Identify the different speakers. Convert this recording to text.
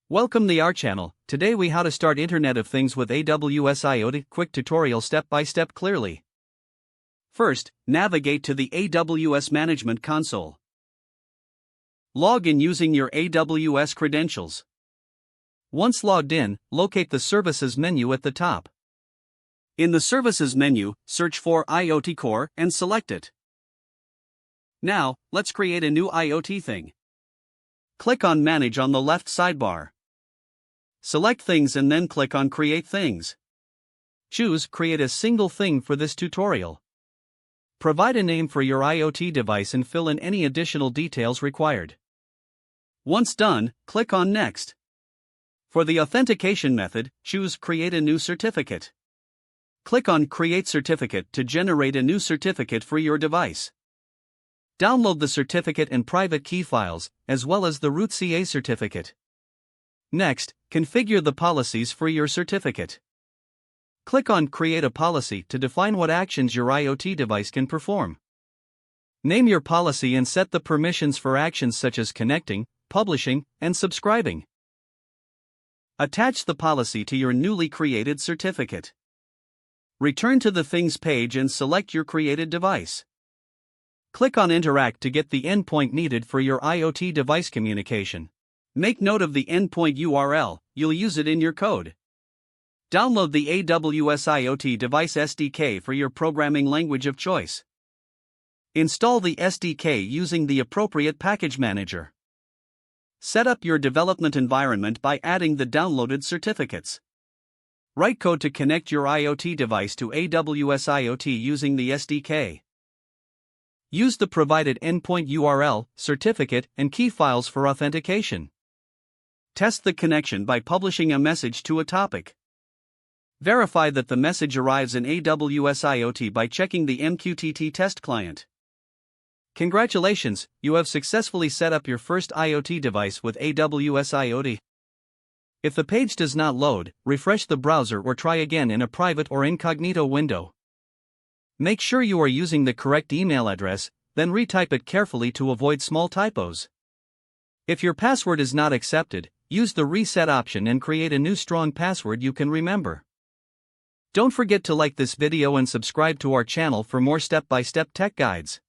Speaker 1: Welcome to our channel. Today we how to start Internet of Things with AWS IoT. Quick tutorial step by step clearly. First, navigate to the AWS Management Console. Log in using your AWS credentials. Once logged in, locate the Services menu at the top. In the Services menu, search for IoT Core and select it. Now, let's create a new IoT thing. Click on Manage on the left sidebar. Select Things and then click on Create Things. Choose Create a single thing for this tutorial. Provide a name for your IoT device and fill in any additional details required. Once done, click on Next. For the authentication method, choose Create a new certificate. Click on Create Certificate to generate a new certificate for your device. Download the certificate and private key files, as well as the root CA certificate. Next, configure the policies for your certificate. Click on Create a Policy to define what actions your IoT device can perform. Name your policy and set the permissions for actions such as connecting, publishing, and subscribing. Attach the policy to your newly created certificate. Return to the Things page and select your created device. Click on Interact to get the endpoint needed for your IoT device communication. Make note of the endpoint URL, you'll use it in your code. Download the AWS IoT Device SDK for your programming language of choice. Install the SDK using the appropriate package manager. Set up your development environment by adding the downloaded certificates. Write code to connect your IoT device to AWS IoT using the SDK. Use the provided endpoint URL, certificate, and key files for authentication. Test the connection by publishing a message to a topic. Verify that the message arrives in AWS IoT by checking the MQTT test client. Congratulations, you have successfully set up your first IoT device with AWS IoT. If the page does not load, refresh the browser or try again in a private or incognito window. Make sure you are using the correct email address, then retype it carefully to avoid small typos. If your password is not accepted, use the reset option and create a new strong password you can remember. Don't forget to like this video and subscribe to our channel for more step-by-step tech guides.